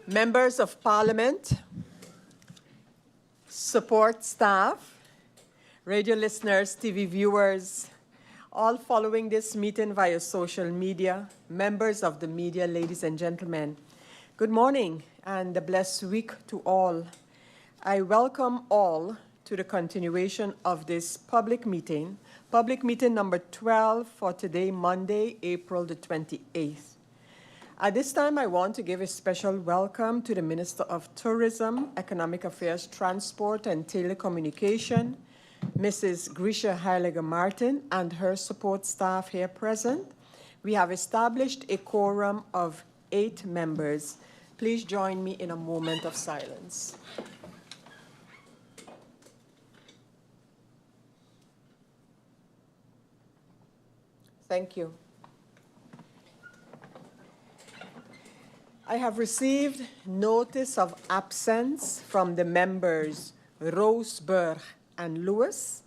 Members of Parliament, support staff, radio listeners, TV viewers, all following this meeting via social media, members of the media, ladies and gentlemen, good morning and a blessed week to all. I welcome all to the continuation of this public meeting number 12 for today, Monday, April the 28th. At this time, I want to give a special welcome to the Minister of Tourism, Economic Affairs, Transport and Telecommunication, Mrs. Grisha Heiliger-Martin, and her support staff here present. We have established a quorum of 8 members. Please join me in a moment of silence. Thank you. I have received notice of absence from the members Roseburg and Lewis,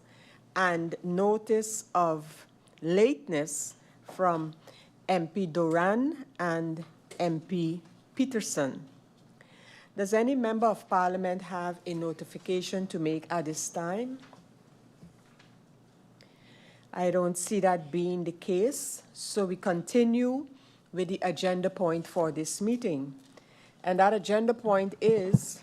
and notice of lateness from MP Doran and MP Peterson. Does any member of Parliament have a notification to make at this time? I don't see that being the case, so we continue with the agenda point for this meeting. And that agenda point is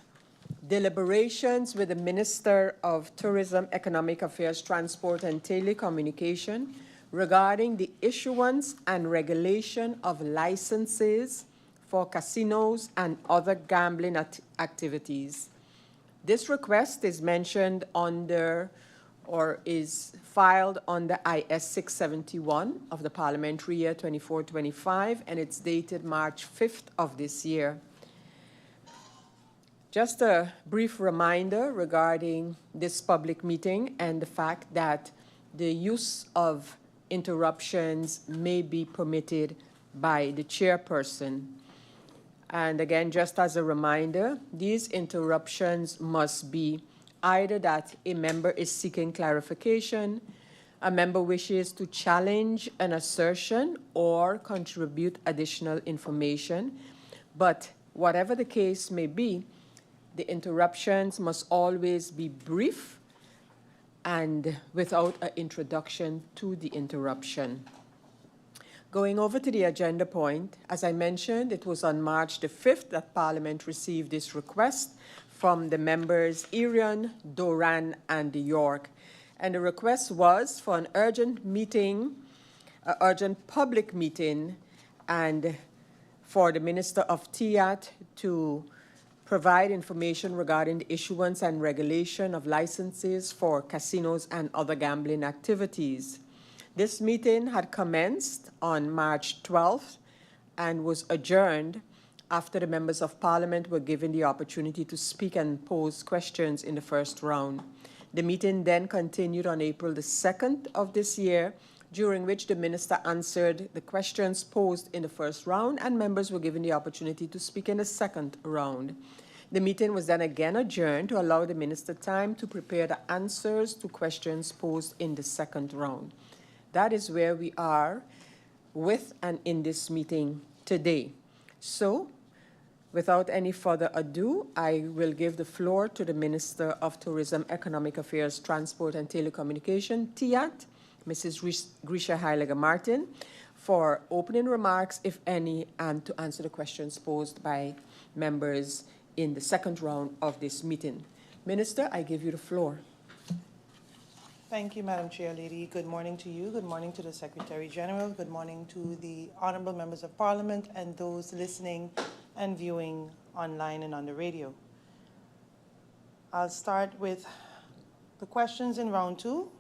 deliberations with the Minister of Tourism, Economic Affairs, Transport and Telecommunication regarding the issuance and regulation of licenses for casinos and other gambling activities. This request is mentioned under or is filed under IS 671 of the parliamentary year 24-25, and it's dated March 5th of this year. Just a brief reminder regarding this public meeting and the fact that the use of interruptions may be permitted by the chairperson. And again, just as a reminder, these interruptions must be either that a member is seeking clarification, a member wishes to challenge an assertion or contribute additional information. But whatever the case may be, the interruptions must always be brief and without an introduction to the interruption. Going over to the agenda point, as I mentioned, it was on March the 5th that Parliament received this request from the members Irion, Doran, and York. And the request was for an urgent meeting, an urgent public meeting, and for the Minister of TIAT to provide information regarding the issuance and regulation of licenses for casinos and other gambling activities. This meeting had commenced on March 12th and was adjourned after the members of Parliament were given the opportunity to speak and pose questions in the first round. The meeting then continued on April the 2nd of this year, during which the Minister answered the questions posed in the first round and members were given the opportunity to speak in the second round. The meeting was then again adjourned to allow the Minister time to prepare the answers to questions posed in the second round. That is where we are with and in this meeting today. So, without any further ado, I will give the floor to the Minister of Tourism, Economic Affairs, Transport and Telecommunication, TIAT, Mrs. Grisha Heiliger-Martin, for opening remarks, if any, and to answer the questions posed by members in the second round of this meeting. Minister, I give you the floor. Thank you, Madam Chair Lady. Good morning to you. Good morning to the Secretary General. Good morning to the honorable members of Parliament and those listening and viewing online and on the radio. I'll start with the questions in round 2.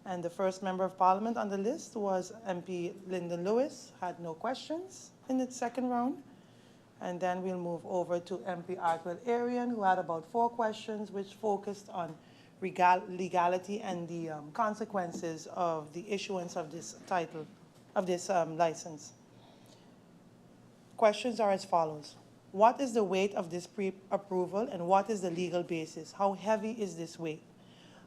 And the first member of Parliament on the list was MP Lyndon Lewis, had no questions in the second round. And then we'll move over to MP Arkwell Arian, who had about 4 questions, which focused on legality and the consequences of the issuance of this title, of this license. Questions are as follows. What is the weight of this pre-approval and what is the legal basis? How heavy is this weight?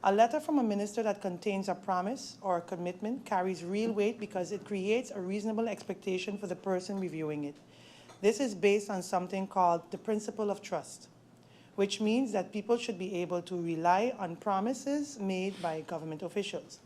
A letter from a minister that contains a promise or a commitment carries real weight because it creates a reasonable expectation for the person reviewing it. This is based on something called the principle of trust, which means that people should be able to rely on promises made by government officials.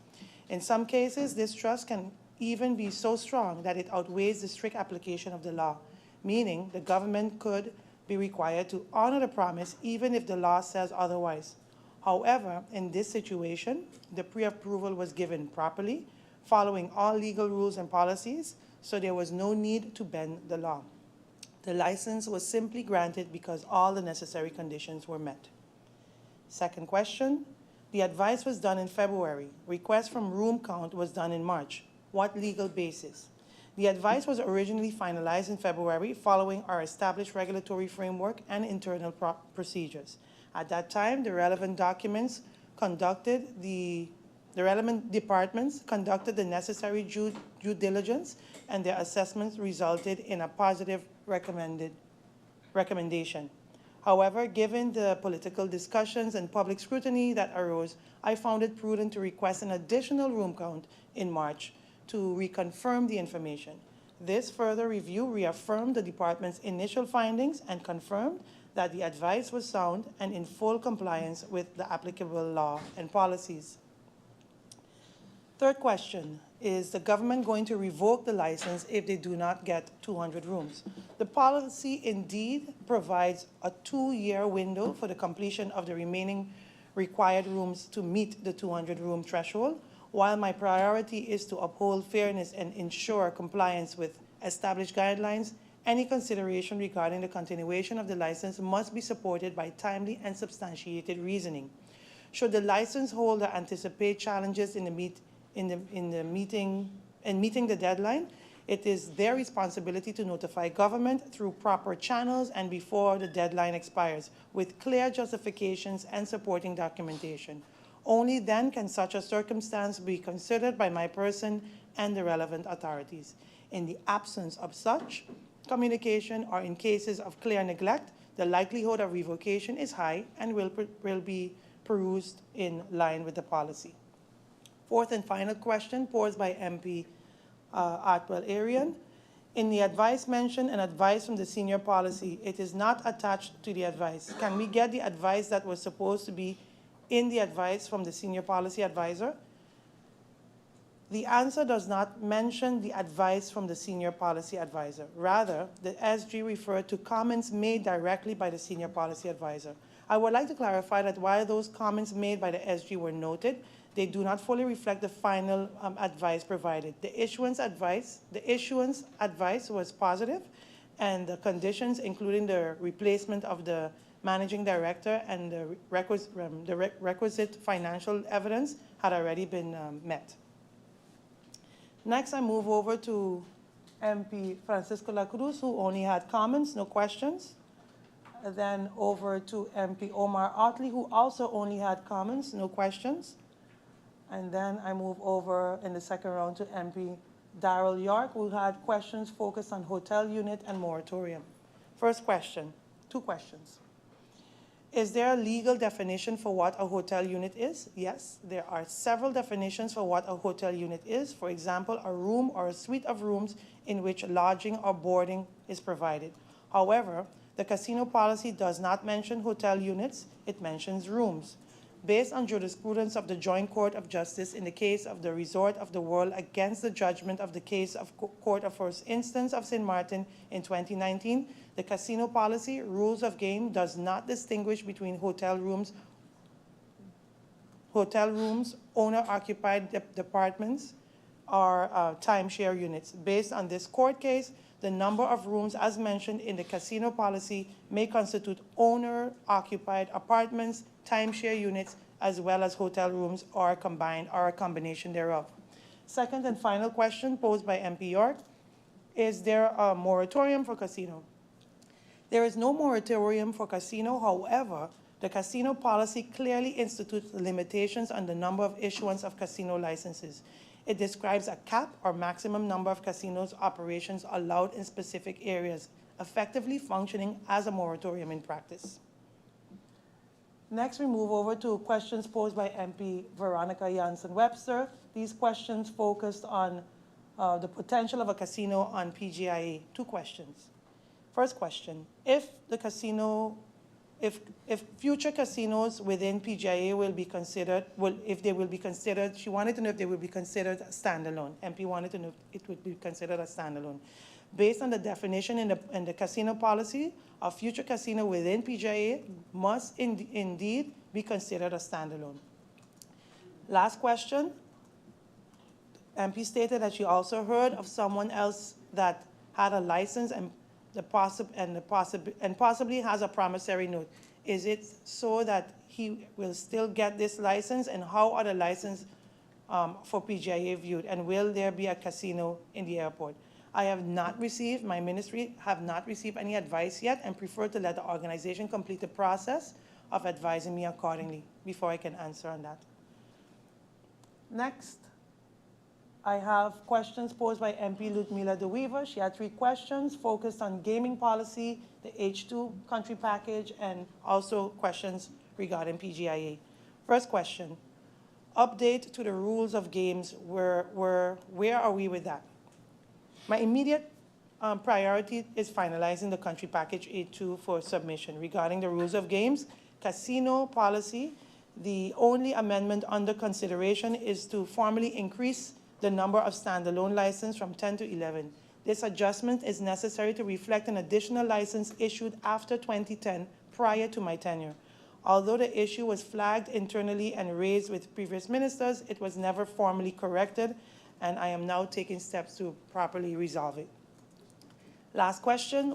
In some cases, this trust can even be so strong that it outweighs the strict application of the law, meaning the government could be required to honor the promise even if the law says otherwise. However, in this situation, the pre-approval was given properly, following all legal rules and policies, so there was no need to bend the law. The license was simply granted because all the necessary conditions were met. Second question, the advice was done in February. Request from room count was done in March. What legal basis? The advice was originally finalized in February following our established regulatory framework and internal procedures. At that time, the relevant departments conducted the necessary due diligence, and their assessments resulted in a positive recommendation. However, given the political discussions and public scrutiny that arose, I found it prudent to request an additional room count in March to reconfirm the information. This further review reaffirmed the department's initial findings and confirmed that the advice was sound and in full compliance with the applicable law and policies. Third question, is the government going to revoke the license if they do not get 200 rooms? The policy indeed provides a 2-year window for the completion of the remaining required rooms to meet the 200-room threshold. While my priority is to uphold fairness and ensure compliance with established guidelines, any consideration regarding the continuation of the license must be supported by timely and substantiated reasoning. Should the license holder anticipate challenges in meeting the deadline, it is their responsibility to notify government through proper channels and before the deadline expires, with clear justifications and supporting documentation. Only then can such a circumstance be considered by my person and the relevant authorities. In the absence of such communication or in cases of clear neglect, the likelihood of revocation is high and will be perused in line with the policy. Fourth and final question posed by MP Artwell Arian. In the advice mentioned, an advice from the senior policy, it is not attached to the advice. Can we get the advice that was supposed to be in the advice from the senior policy advisor? The answer does not mention the advice from the senior policy advisor. Rather, the SG referred to comments made directly by the senior policy advisor. I would like to clarify that while those comments made by the SG were noted, they do not fully reflect the final advice provided. The issuance advice was positive, and the conditions, including the replacement of the managing director and the requisite financial evidence, had already been met. Next, I move over to MP Francisco La Cruz, who only had comments, no questions. Then over to MP Omar Otley, who also only had comments, no questions. And then I move over in the second round to MP Darrell York, who had questions focused on hotel unit and moratorium. First question, 2 questions. Is there a legal definition for what a hotel unit is? Yes, there are several definitions for what a hotel unit is. For example, a room or a suite of rooms in which lodging or boarding is provided. However, the casino policy does not mention hotel units, it mentions rooms. Based on jurisprudence of the Joint Court of Justice in the case of the Resort of the World against the judgment of the case of Court of First Instance of St. Martin in 2019, the casino policy, rules of game, does not distinguish between hotel rooms, owner-occupied departments, or timeshare units. Based on this court case, the number of rooms as mentioned in the casino policy may constitute owner-occupied apartments, timeshare units, as well as hotel rooms, or a combination thereof. Second and final question posed by MP York, is there a moratorium for casino? There is no moratorium for casino. However, the casino policy clearly institutes limitations on the number of issuance of casino licenses. It describes a cap or maximum number of casinos operations allowed in specific areas, effectively functioning as a moratorium in practice. Next, we move over to questions posed by MP Veronica Jansen-Webster. These questions focused on the potential of a casino on PGIA. 2 questions. First question, if future casinos within PGIA will be considered, she wanted to know if they will be considered standalone. MP wanted to know if it would be considered a standalone. Based on the definition in the casino policy, a future casino within PGIA must indeed be considered a standalone. Last question, MP stated that she also heard of someone else that had a license and possibly has a promissory note. Is it so that he will still get this license, and how are the license for PGIA viewed, and will there be a casino in the airport? I have not received, my ministry have not received any advice yet, and prefer to let the organization complete the process of advising me accordingly before I can answer on that. Next, I have questions posed by MP Ludmila De Weaver. She had 3 questions focused on gaming policy, the H2 country package, and also questions regarding PGIA. First question, update to the rules of games. Where are we with that? My immediate priority is finalizing the country package H2 for submission. Regarding the rules of games, casino policy, the only amendment under consideration is to formally increase the number of standalone licenses from 10 to 11. This adjustment is necessary to reflect an additional license issued after 2010, prior to my tenure. Although the issue was flagged internally and raised with previous ministers, it was never formally corrected, and I am now taking steps to properly resolve it. Last question,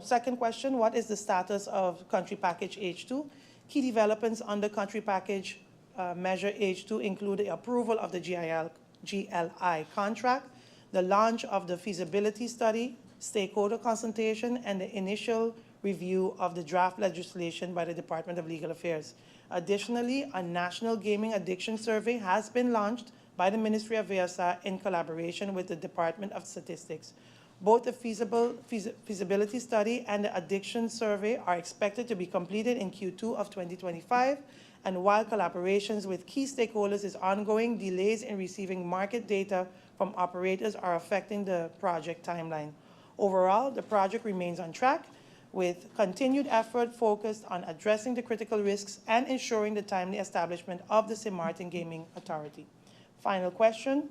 second question, what is the status of country package H2? Key developments under country package measure H2 include the approval of the GLI contract, the launch of the feasibility study, stakeholder consultation, and the initial review of the draft legislation by the Department of Legal Affairs. Additionally, a national gaming addiction survey has been launched by the Ministry of VSA in collaboration with the Department of Statistics. Both the feasibility study and the addiction survey are expected to be completed in Q2 of 2025, and while collaborations with key stakeholders is ongoing, delays in receiving market data from operators are affecting the project timeline. Overall, the project remains on track, with continued effort focused on addressing the critical risks and ensuring the timely establishment of the St. Martin Gaming Authority. Final question.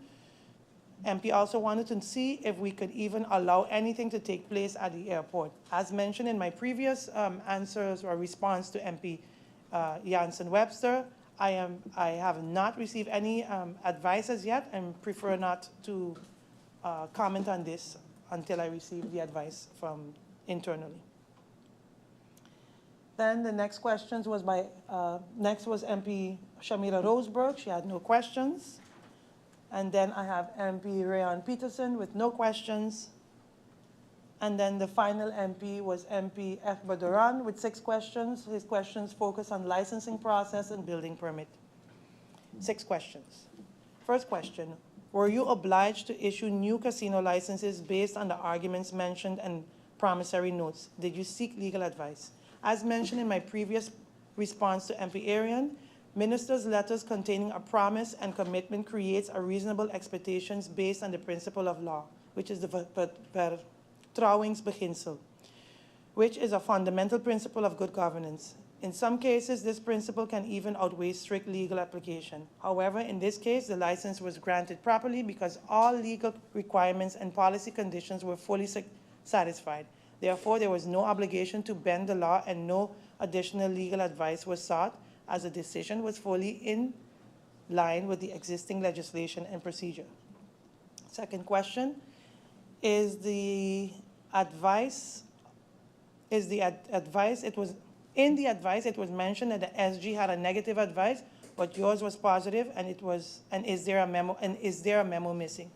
MP also wanted to see if we could even allow anything to take place at the airport. As mentioned in my previous answers or response to MP Jansen-Webster, I have not received any advice as yet, and prefer not to comment on this until I receive the advice from internally. Then the next questions was next was MP Shamira Roseberg. She had no questions. And then I have MP Rayon Peterson with no questions. And then the final MP was MP Ekba Duran with 6 questions. His questions focus on licensing process and building permit. 6 questions. First question, were you obliged to issue new casino licenses based on the arguments mentioned and promissory notes? Did you seek legal advice? As mentioned in my previous response to MP Arian, ministers' letters containing a promise and commitment creates a reasonable expectations based on the principle of law, which is the vertrouwensbeginsel, which is a fundamental principle of good governance. In some cases, this principle can even outweigh strict legal application. However, in this case, the license was granted properly because all legal requirements and policy conditions were fully satisfied. Therefore, there was no obligation to bend the law, and no additional legal advice was sought, as the decision was fully in line with the existing legislation and procedure. Second question, in the advice it was mentioned that the SG had a negative advice, but yours was positive, and is there a memo missing?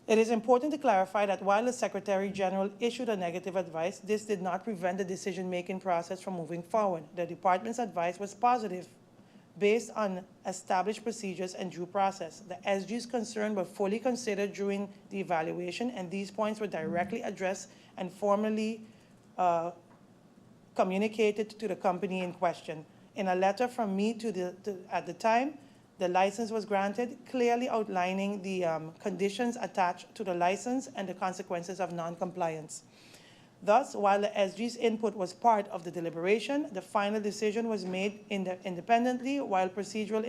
It is important to clarify that while the Secretary General issued a negative advice, this did not prevent the decision-making process from moving forward. The department's advice was positive, based on established procedures and due process. The SG's concerns were fully considered during the evaluation, and these points were directly addressed and formally communicated to the company in question. In a letter from me at the time, the license was granted, clearly outlining the conditions attached to the license and the consequences of non-compliance. Thus, while the SG's input was part of the deliberation, the final decision was made independently while with procedural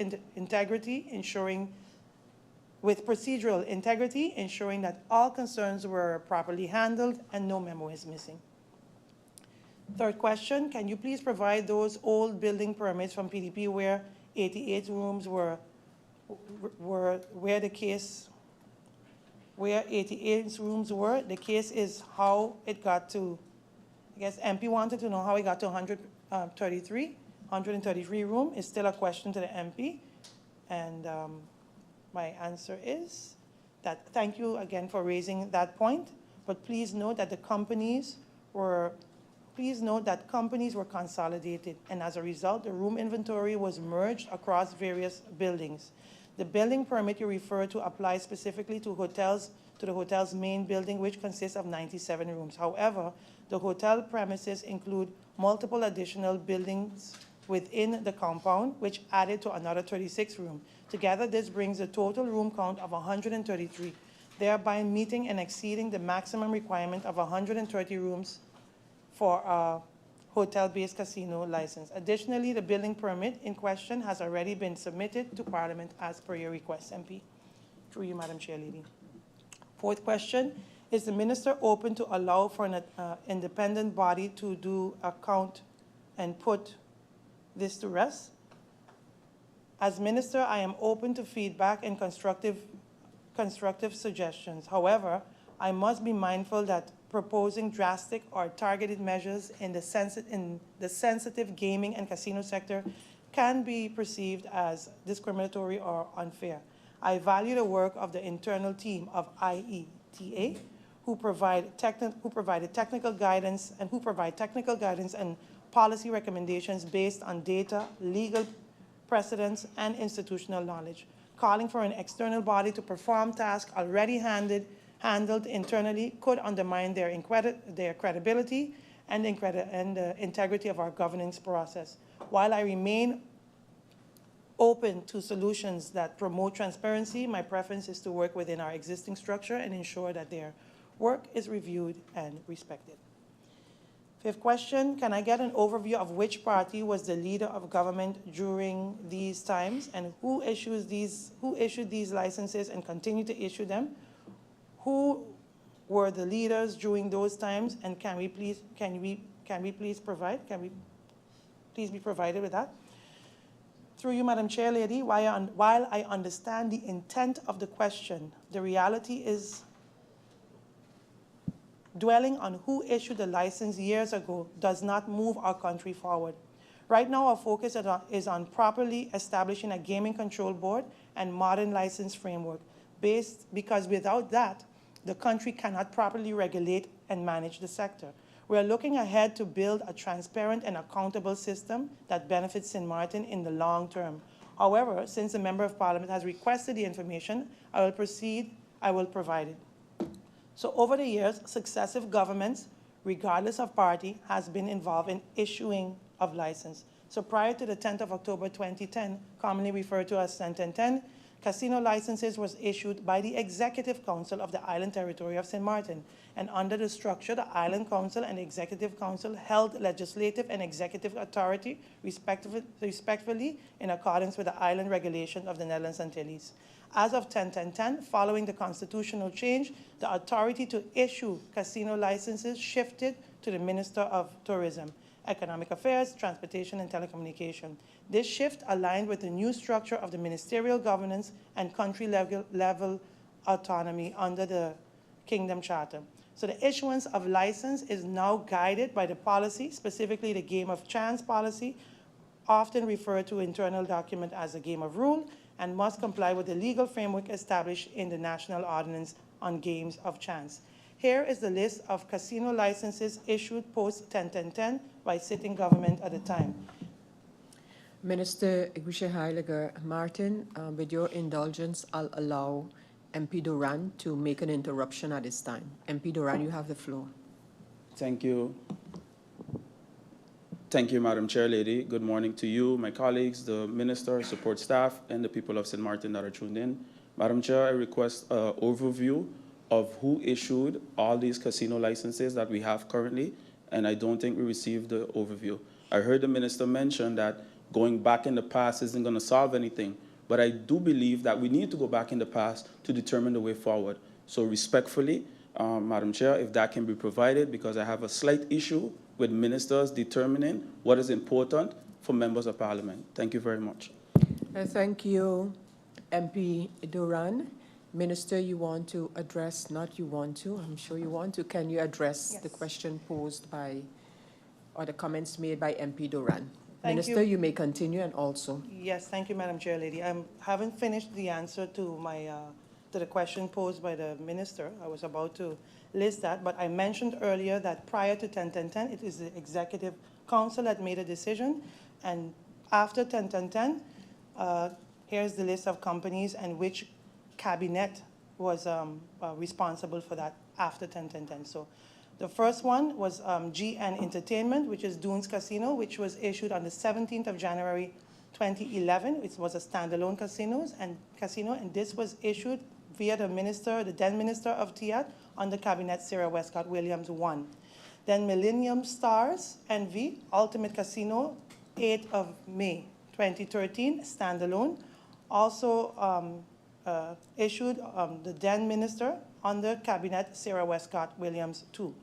integrity, ensuring that all concerns were properly handled and no memo is missing. Third question, can you please provide those old building permits from PDP where 88 rooms where 88 rooms were? The case is how it got to, I guess MP wanted to know how it got to 133 room is still a question to the MP. And my answer is that thank you again for raising that point, but please note that companies were consolidated, and as a result, the room inventory was merged across various buildings. The building permit you refer to applies specifically to the hotel's main building, which consists of 97 rooms. However, the hotel premises include multiple additional buildings within the compound, which added to another 36 rooms. Together, this brings the total room count of 133, thereby meeting and exceeding the maximum requirement of 130 rooms for a hotel-based casino license. Additionally, the building permit in question has already been submitted to Parliament as per your request, MP. Through you, Madam Chair Lady. Fourth question, is the Minister open to allow for an independent body to do a count and put this to rest? As Minister, I am open to feedback and constructive suggestions. However, I must be mindful that proposing drastic or targeted measures in the sensitive gaming and casino sector can be perceived as discriminatory or unfair. I value the work of the internal team of IETA, who provide technical guidance and policy recommendations based on data, legal precedents, and institutional knowledge. Calling for an external body to perform tasks already handled internally could undermine their credibility and the integrity of our governance process. While I remain open to solutions that promote transparency, my preference is to work within our existing structure and ensure that their work is reviewed and respected. Fifth question, can I get an overview of which party was the leader of government during these times and who issued these licenses and continue to issue them? Who were the leaders during those times, and can we please be provided with that? Through you, Madam Chair Lady, while I understand the intent of the question, the reality is dwelling on who issued the license years ago does not move our country forward. Right now, our focus is on properly establishing a gaming control board and modern license framework, because without that, the country cannot properly regulate and manage the sector. We are looking ahead to build a transparent and accountable system that benefits St. Martin in the long term. However, since the Member of Parliament has requested the information, I will provide it. So over the years, successive governments, regardless of party, has been involved in issuing of license. So prior to the 10th of October 2010, commonly referred to as 10-10-10, casino licenses was issued by the Executive Council of the Island Territory of St. Martin. And under the structure, the Island Council and the Executive Council held legislative and executive authority respectively in accordance with the island regulation of the Netherlands Antilles. As of 10-10-10, following the constitutional change, the authority to issue casino licenses shifted to the Minister of Tourism, Economic Affairs, Transportation, and Telecommunication. This shift aligned with the new structure of the ministerial governance and country-level autonomy under the Kingdom Charter. So the issuance of license is now guided by the policy, specifically the game of chance policy, often referred to internal document as a game of rule, and must comply with the legal framework established in the National Ordinance on Games of Chance. Here is the list of casino licenses issued post 10-10-10 by sitting government at the time. Minister Heiliger Martin, with your indulgence, I'll allow MP Duran to make an interruption at this time. MP Duran, you have the floor. Thank you. Thank you, Madam Chair Lady. Good morning to you, my colleagues, the Minister, support staff, and the people of St. Martin that are tuned in. Madam Chair, I request an overview of who issued all these casino licenses that we have currently, and I don't think we received the overview. I heard the minister mention that going back in the past isn't going to solve anything, but I do believe that we need to go back in the past to determine the way forward. So respectfully, Madam Chair, if that can be provided, because I have a slight issue with ministers determining what is important for members of parliament. Thank you very much. Thank you, MP Duran. Minister, you want to address, not you want to, I'm sure you want to. Can you address the question posed by, or the comments made by MP Duran? Minister, you may continue, and also. Yes, thank you, Madam Chair Lady. I haven't finished the answer to my to the question posed by the minister. I was about to list that, but I mentioned earlier that prior to 10-10-10, it is the Executive Council that made a decision, and after 10-10-10, here's the list of companies and which cabinet was responsible for that after 10-10-10. So the first one was GN Entertainment, which is Dunes Casino, which was issued on the 17th of January 2011. It was a standalone casino, and this was issued via the minister, the then Minister of TIAT, under Cabinet Sarah Westcott Williams 1. Then Millennium Stars NV, Ultimate Casino, 8th of May 2013, standalone, also issued the then minister under Cabinet Sarah Westcott Williams 2.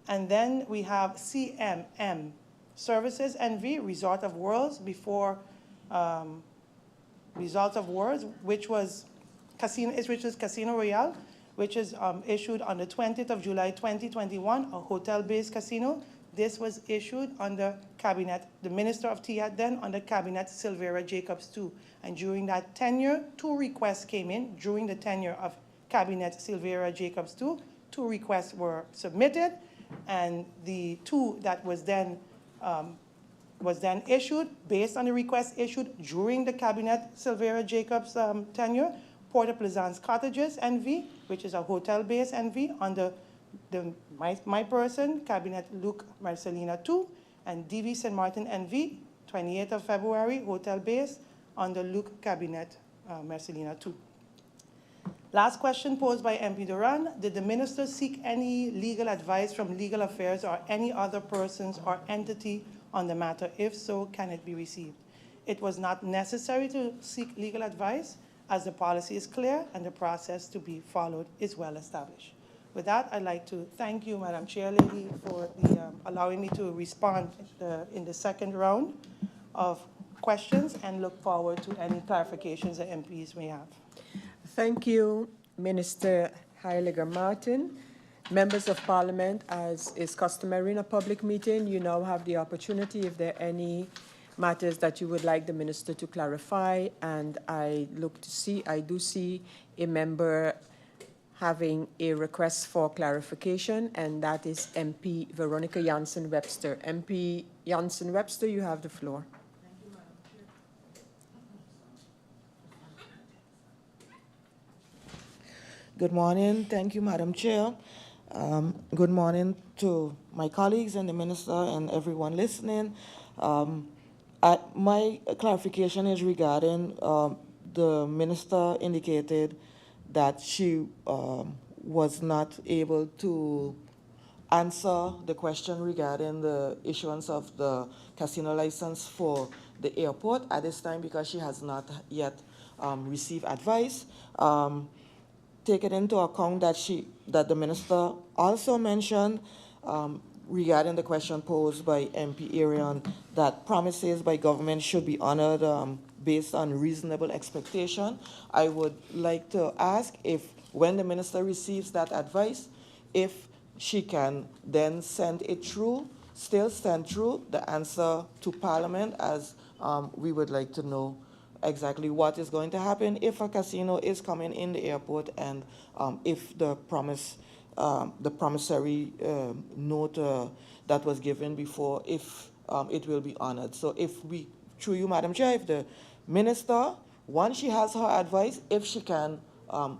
And then we have CMM Services NV, Resort of Worlds, before Resort of Worlds, which was Casino Royale, which is issued on the 20th of July 2021, a hotel-based casino. This was issued under Cabinet, the Minister of TIAT then, under Cabinet Silvera Jacobs II. And during that tenure, 2 requests came in. During the tenure of Cabinet Silvera Jacobs II, 2 requests were submitted, and the 2 that was then issued, based on the request issued during the Cabinet Silvera Jacobs tenure, Porter Plaisance Cottages NV, which is a hotel-based NV, under my person, Cabinet Luc Marcelina 2, and DV St. Martin NV, 28th of February, hotel-based, under Luc Cabinet Marcelina 2. Last question posed by MP Duran: did the minister seek any legal advice from Legal Affairs or any other persons or entity on the matter? If so, can it be received? It was not necessary to seek legal advice, as the policy is clear and the process to be followed is well established. With that, I'd like to thank you, Madam Chair Lady, for allowing me to respond in the second round of questions, and look forward to any clarifications that MPs may have. Thank you, Minister Heiliger Martin. Members of Parliament, as is customary in a public meeting, you now have the opportunity, if there are any matters that you would like the minister to clarify, and I do see a member having a request for clarification, and that is MP Veronica Janssen-Webster. MP Janssen-Webster, you have the floor. Thank you, Madam Chair. Good morning. Thank you, Madam Chair. Good morning to my colleagues and the minister and everyone listening. My clarification is regarding the minister indicated that she was not able to answer the question regarding the issuance of the casino license for the airport at this time because she has not yet received advice. Taking into account that the minister also mentioned regarding the question posed by MP Arian that promises by government should be honored based on reasonable expectation, I would like to ask if when the minister receives that advice, if she can then send it through, still send through the answer to Parliament, as we would like to know exactly what is going to happen if a casino is coming in the airport, and if the promissory note that was given before, if it will be honored. So if we, through you, Madam Chair, if the minister, once she has her advice, if she can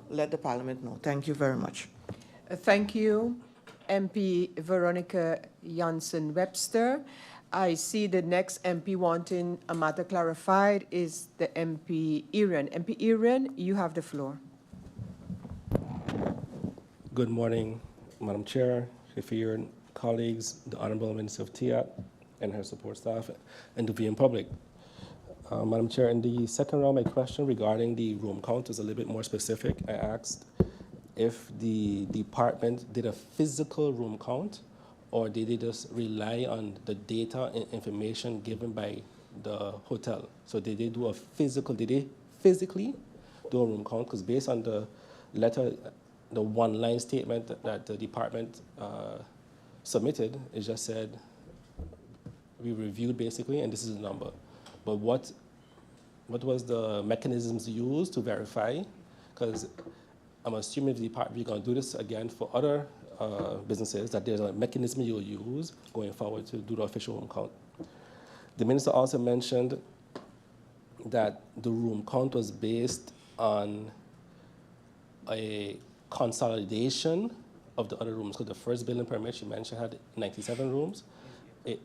let the Parliament know. Thank you very much. Thank you, MP Veronica Janssen-Webster. I see the next MP wanting a matter clarified is the MP Arian. MP Arian, you have the floor. Good morning, Madam Chair, Kafir, colleagues, the Honorable Minister of TIAT and her support staff, and the viewing public. Madam Chair, in the second round, my question regarding the room count is a little bit more specific. I asked if the department did a physical room count, or did they just rely on the data and information given by the hotel? So did they physically do a room count? Because based on the letter, the one-line statement that the department submitted, it just said, we reviewed basically, and this is the number. But what was the mechanisms used to verify? Because I'm assuming the department, we're going to do this again for other businesses, that there's a mechanism you'll use going forward to do the official room count. The minister also mentioned that the room count was based on a consolidation of the other rooms. Because the first building permit she mentioned had 97 rooms, 80,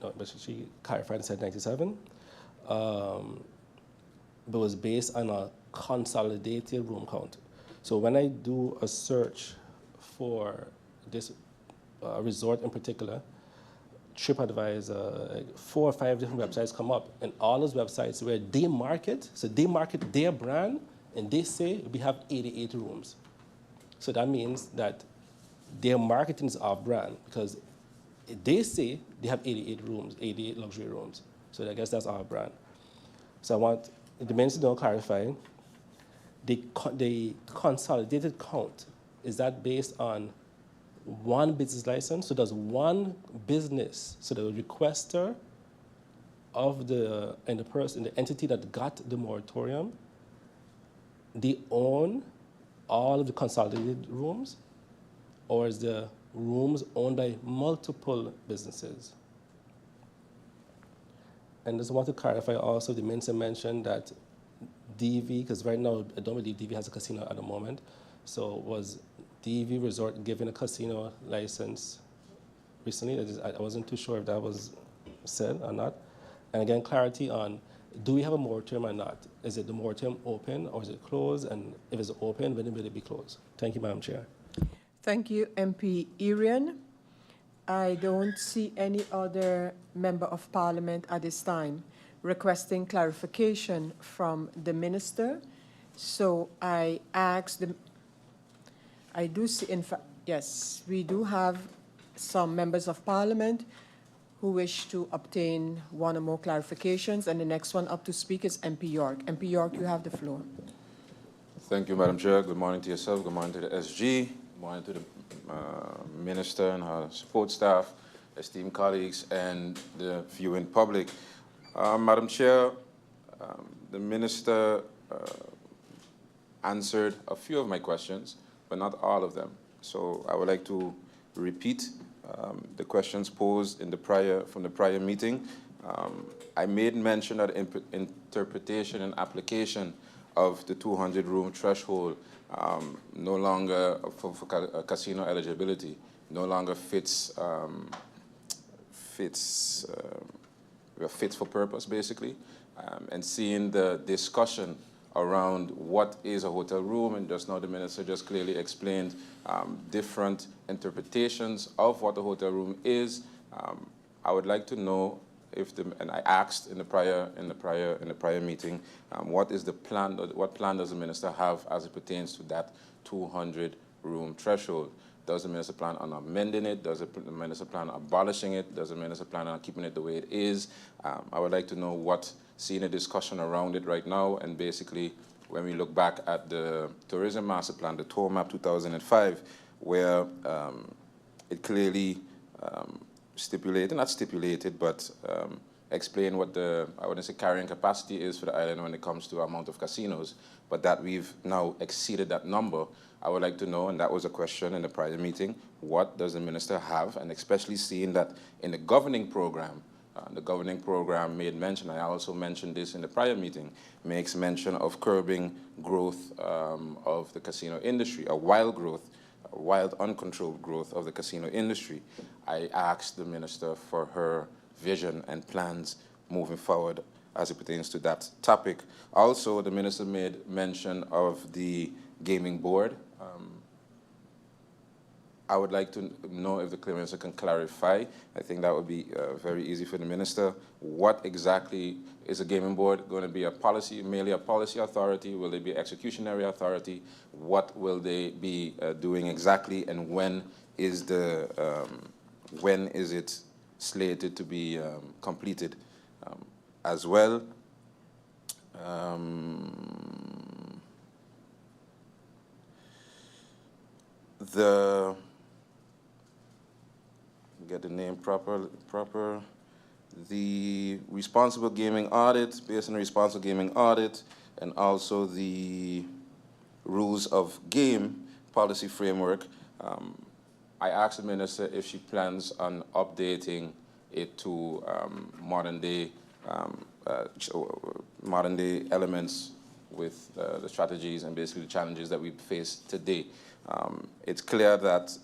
no, but she clarified and said 97. But was based on a consolidated room count. So when I do a search for this resort in particular, TripAdvisor, 4 or 5 different websites come up, and all those websites where they market, so they market their brand, and they say we have 88 rooms. So that means that their marketing is off-brand, because they say they have 88 rooms, 88 luxury rooms. So I guess that's off-brand. So I want the minister to clarify, the consolidated count, is that based on one business license? So does one business, so the requester of the entity that got the moratorium, they own all of the consolidated rooms? Or is the rooms owned by multiple businesses? And just want to clarify also, the minister mentioned that DV, because right now I don't believe DV has a casino at the moment, so was DV Resort given a casino license recently? I wasn't too sure if that was said or not. And again, clarity on, do we have a moratorium or not? Is it the moratorium open or is it closed? And if it's open, when will it be closed? Thank you, Madam Chair. Thank you, MP Irian. I don't see any other member of parliament at this time requesting clarification from the minister. So I do see, in fact, yes, we do have some members of parliament who wish to obtain one or more clarifications, and the next one up to speak is MP York. MP York, you have the floor. Thank you, Madam Chair. Good morning to yourself. Good morning to the SG. Good morning to the Minister and her support staff, esteemed colleagues, and the viewing public. Madam Chair, the Minister answered a few of my questions, but not all of them. So I would like to repeat the questions posed in from the prior meeting. I made mention that interpretation and application of the 200-room threshold no longer for casino eligibility no longer fits for purpose, basically, and seeing the discussion around what is a hotel room, and just now the minister just clearly explained different interpretations of what a hotel room is. I would like to know and I asked in the prior meeting, what is the plan? What plan does the minister have as it pertains to that 200-room threshold? Does the minister plan on amending it? Does the minister plan on abolishing it? Does the minister plan on keeping it the way it is? I would like to know seeing a discussion around it right now, and basically when we look back at the Tourism Master Plan, the Tour Map 2005, where it clearly explain what I wouldn't say carrying capacity is for the island when it comes to amount of casinos, but that we've now exceeded that number. I would like to know, and that was a question in the prior meeting, what does the minister have, and especially seeing that in the governing program made mention, I also mentioned this in the prior meeting, makes mention of curbing growth of the casino industry, a wild, uncontrolled growth of the casino industry. I asked the minister for her vision and plans moving forward as it pertains to that topic. Also, the minister made mention of the gaming board. I would like to know if the Clear Minister can clarify. I think that would be very easy for the Minister. What exactly is a gaming board going to be? A policy, merely a policy authority? Will they be executionary authority? What will they be doing exactly? And when is it slated to be completed as well? Get the name proper. The responsible gaming audit, based on the responsible gaming audit, and also the rules of game policy framework. I asked the Minister if she plans on updating it to modern day elements with the strategies and basically the challenges that we face today. It's clear that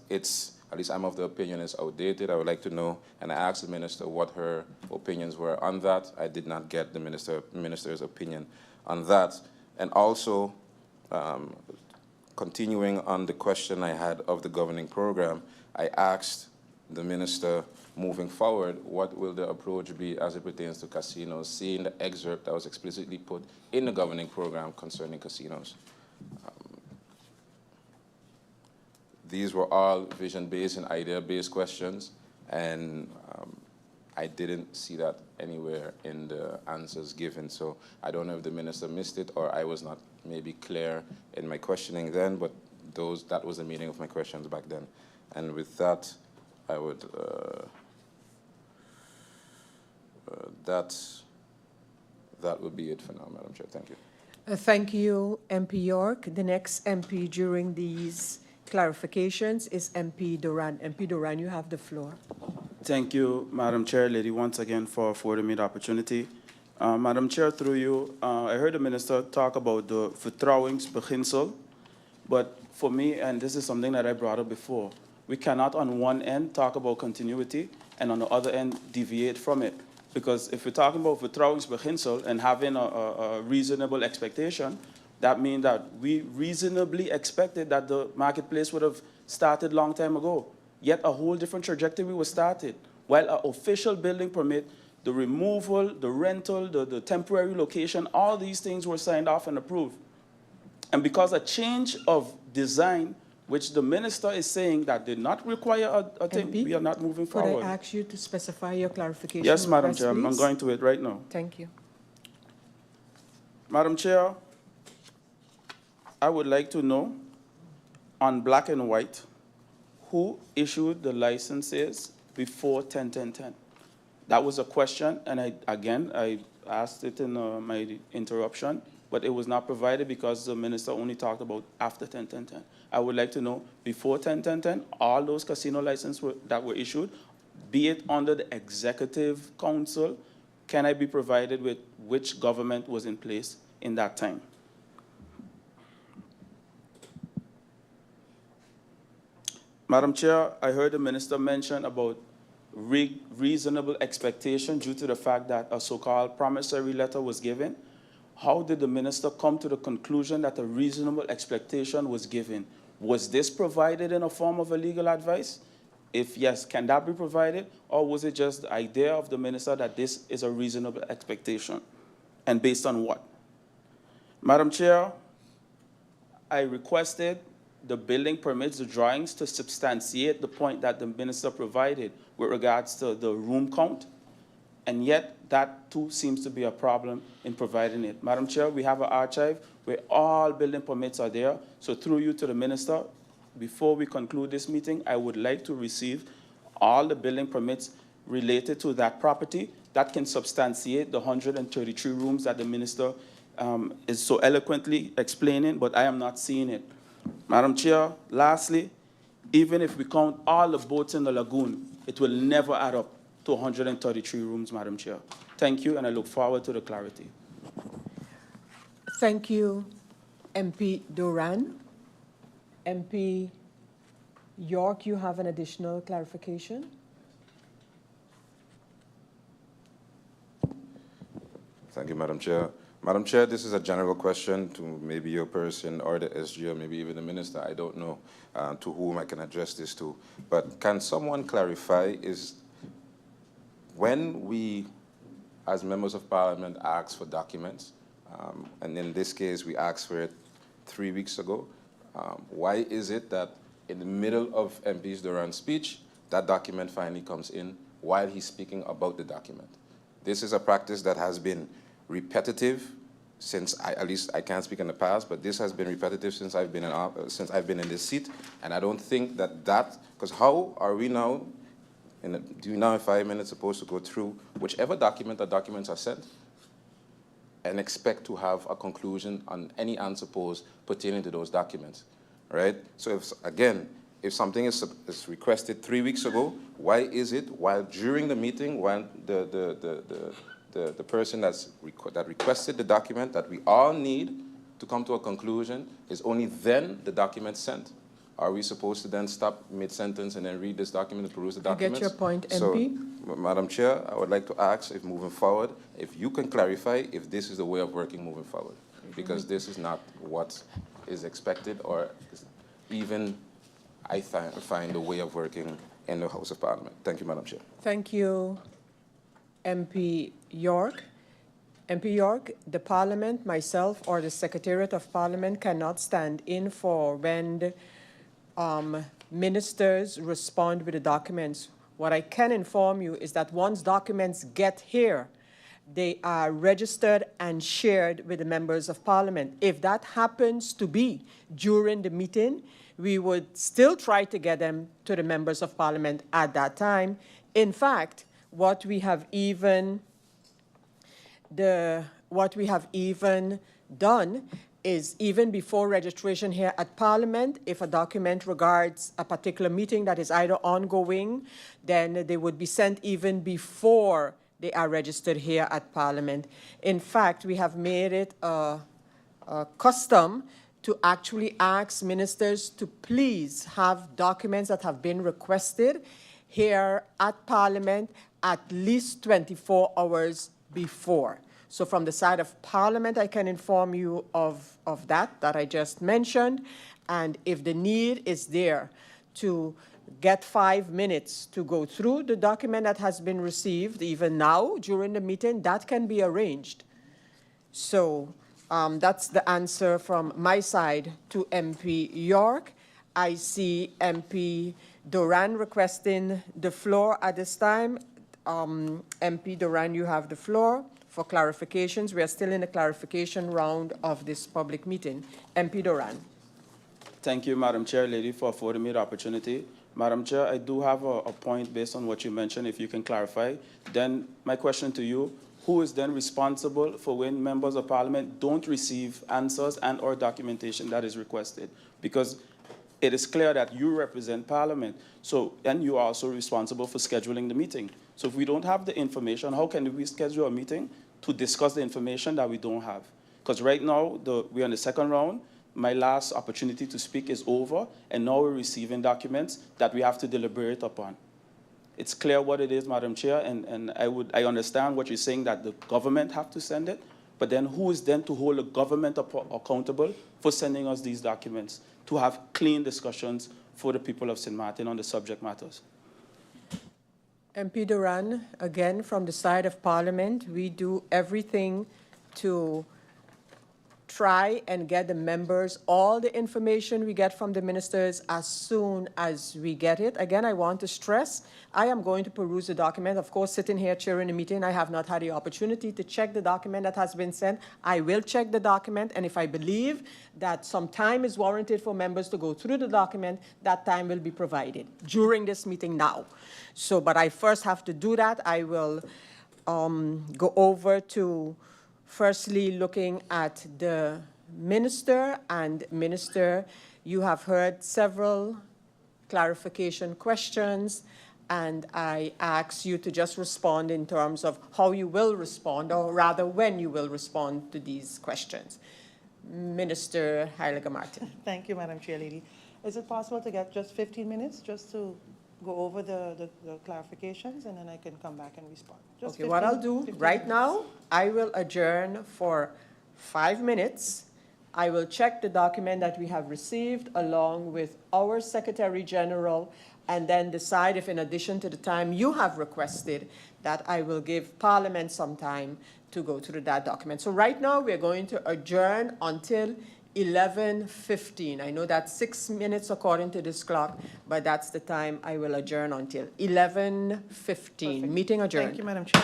at least I'm of the opinion, it's outdated. I would like to know, and I asked the Minister what her opinions were on that. I did not get the Minister's opinion on that. And also, continuing on the question I had of the governing program, I asked the Minister, moving forward, what will the approach be as it pertains to casinos, seeing the excerpt that was explicitly put in the governing program concerning casinos. These were all vision-based and idea-based questions, and I didn't see that anywhere in the answers given. So I don't know if the Minister missed it or I was not maybe clear in my questioning then, but that was the meaning of my questions back then. And with that, I would, that would be it for now, Madam Chair. Thank you. Thank you, MP York. The next MP during these clarifications is MP Duran. MP Duran, you have the floor. Thank you, Madam Chair, Lady, once again for affording me the opportunity. Madam Chair, through you, I heard the Minister talk about the vertrouwensbeginsel, but for me, and this is something that I brought up before, we cannot on one end talk about continuity and on the other end deviate from it. Because if we're talking about vertrouwensbeginsel and having a reasonable expectation, that means that we reasonably expected that the marketplace would have started a long time ago. Yet a whole different trajectory was started. While an official building permit, the removal, the rental, the temporary location, all these things were signed off and approved. And because a change of design, which the Minister is saying that did not require a thing, MP, we are not moving forward. Could I ask you to specify your clarification? Yes, Madam request, Chair, I'm please? going to it right now. Thank you. Madam Chair, I would like to know, on black and white, who issued the licenses before 10-10-10? That was a question, and I asked it in my interruption, but it was not provided because the Minister only talked about after 10-10-10. I would like to know, before 10-10-10, all those casino licenses that were issued, be it under the Executive Council, can I be provided with which government was in place in that time? Madam Chair, I heard the Minister mention about reasonable expectation due to the fact that a so-called promissory letter was given. How did the Minister come to the conclusion that a reasonable expectation was given? Was this provided in a form of a legal advice? If yes, can that be provided? Or was it just the idea of the Minister that this is a reasonable expectation? And based on what? Madam Chair, I requested the building permits, the drawings, to substantiate the point that the Minister provided with regards to the room count, and yet that too seems to be a problem in providing it. Madam Chair, we have an archive where all building permits are there, so through you to the Minister, before we conclude this meeting, I would like to receive all the building permits related to that property that can substantiate the 133 rooms that the Minister is so eloquently explaining, but I am not seeing it. Madam Chair, lastly, even if we count all the boats in the lagoon, it will never add up to 133 rooms, Madam Chair. Thank you, and I look forward to the clarity. Thank you, MP Duran. MP York, you have an additional clarification? Thank you, Madam Chair. Madam Chair, this is a general question to maybe your person or the SG or maybe even the minister. I don't know to whom I can address this to. But can someone clarify is when we, as members of parliament, ask for documents, and in this case we asked for it 3 weeks ago, why is it that in the middle of MP's Duran's speech, that document finally comes in while he's speaking about the document? This is a practice that has been repetitive since at least I can't speak in the past, but this has been repetitive since I've been in this seat, and I don't think that because how are we now? Do you now in 5 minutes supposed to go through whichever document or documents are sent and expect to have a conclusion on any answer posed pertaining to those documents, right? So if something is requested 3 weeks ago, why is it while during the meeting, while the person that requested the document that we all need to come to a conclusion is only then the document sent? Are we supposed to then stop mid-sentence and then read this document and peruse the documents? I get your point, MP. So, Madam Chair, I would like to ask if moving forward, if you can clarify if this is the way of working moving forward, because this is not what is expected or even I find the way of working in the House of Parliament. Thank you, Madam Chair. Thank you, MP York. MP York, the Parliament, myself, or the Secretariat of Parliament cannot stand in for when ministers respond with the documents. What I can inform you is that once documents get here, they are registered and shared with the members of Parliament. If that happens to be during the meeting, we would still try to get them to the members of Parliament at that time. In fact, what we have even done is even before registration here at Parliament, if a document regards a particular meeting that is either ongoing, then they would be sent even before they are registered here at Parliament. In fact, we have made it a custom to actually ask ministers to please have documents that have been requested here at Parliament at least 24 hours before. So from the side of Parliament, I can inform you of that I just mentioned. And if the need is there to get 5 minutes to go through the document that has been received, even now during the meeting, that can be arranged. So that's the answer from my side to MP York. I see MP Duran requesting the floor at this time. MP Duran, you have the floor for clarifications. We are still in the clarification round of this public meeting. MP Duran. Thank you, Madam Chair, lady, for affording me the opportunity. Madam Chair, I do have a point based on what you mentioned, if you can clarify. Then my question to you, who is then responsible for when members of Parliament don't receive answers and or documentation that is requested? Because it is clear that you represent Parliament, and you are also responsible for scheduling the meeting. So if we don't have the information, how can we schedule a meeting to discuss the information that we don't have? Because right now, we're in the second round. My last opportunity to speak is over, and now we're receiving documents that we have to deliberate upon. It's clear what it is, Madam Chair, and I understand what you're saying, that the government have to send it, but then who is then to hold the government accountable for sending us these documents, to have clean discussions for the people of St. Martin on the subject matters? MP Duran, again, from the side of Parliament, we do everything to try and get the members all the information we get from the ministers as soon as we get it. Again, I want to stress, I am going to peruse the document. Of course, sitting here chairing the meeting, I have not had the opportunity to check the document that has been sent. I will check the document, and if I believe that some time is warranted for members to go through the document, that time will be provided during this meeting now. So, but I first have to do that. I will go over to firstly looking at the minister. And Minister, you have heard several clarification questions, and I ask you to just respond in terms of how you will respond, or rather when you will respond to these questions. Minister Heilige Martin. Thank you, Madam Chair Lady. Is it possible to get just 15 minutes just to go over the clarifications, and then I can come back and respond? Just Okay, what I'll do right now, I will adjourn for 5 minutes. I will check the document that we have received along with our Secretary General and then decide if in addition to the time you have requested that I will give Parliament some time to go through that document. So right now we're going to adjourn until 11:15. I know that's 6 minutes according to this clock, but that's the time I will adjourn until 11:15. Perfect. Meeting adjourned. Thank you, Madam Chair.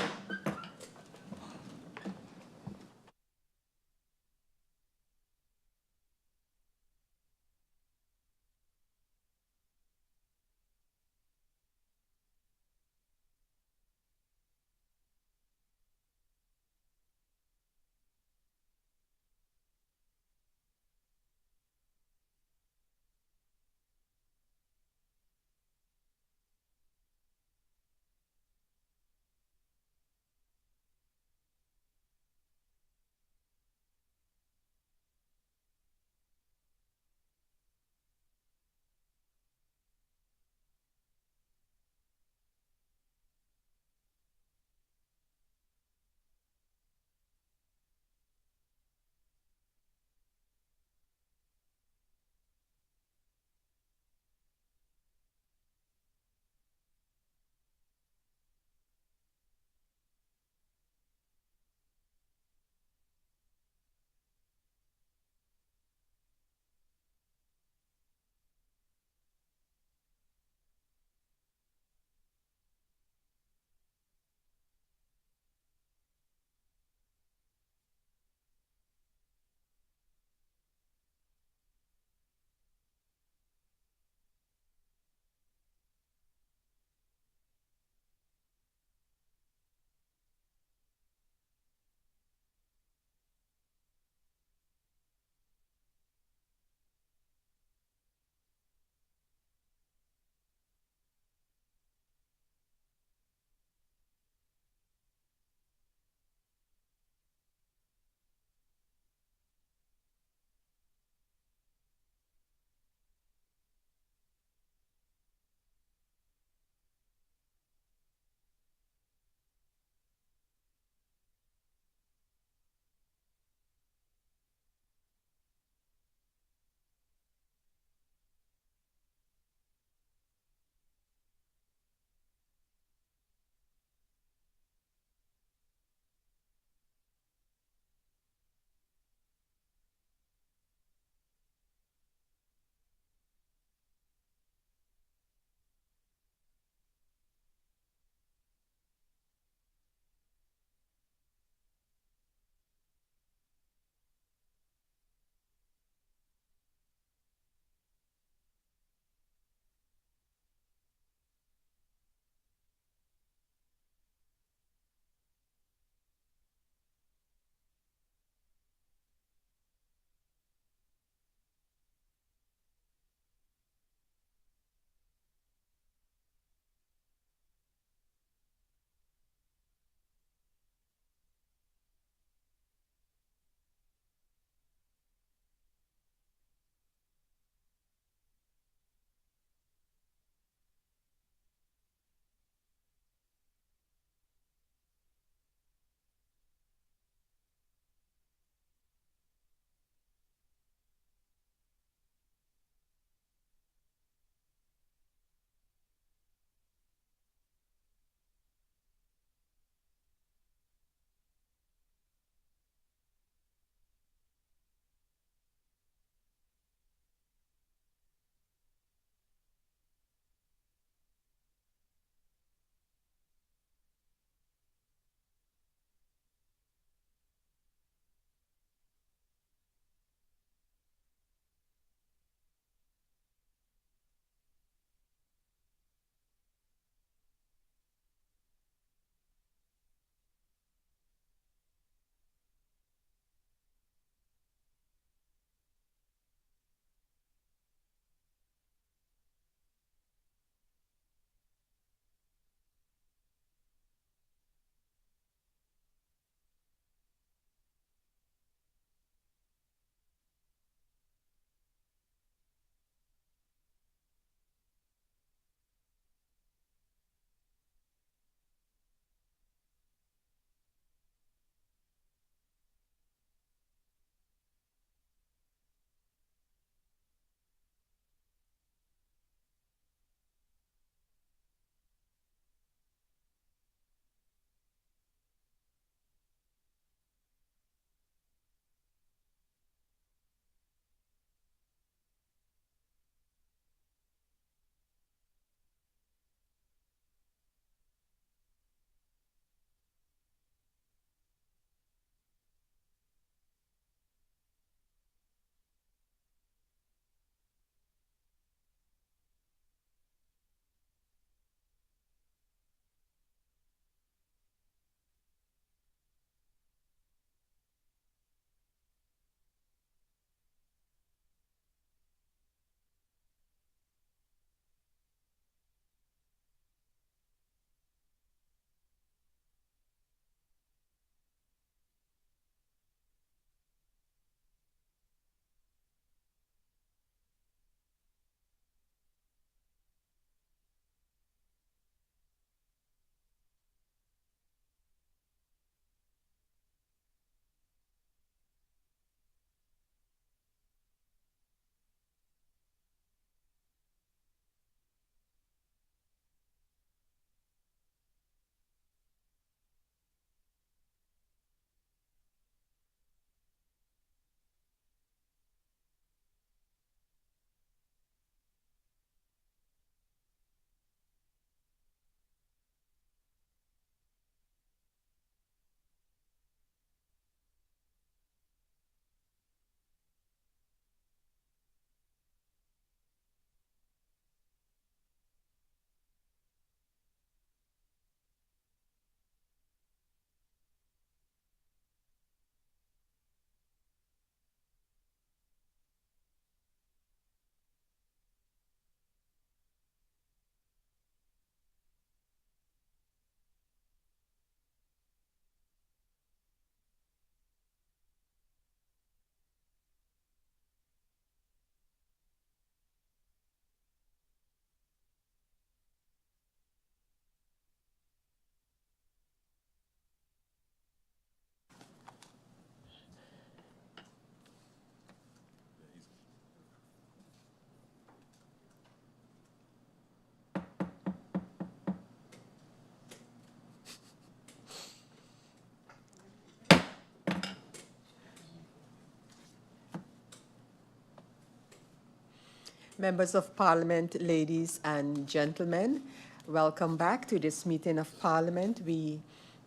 Members of Parliament, ladies and gentlemen, welcome back to this meeting of Parliament. We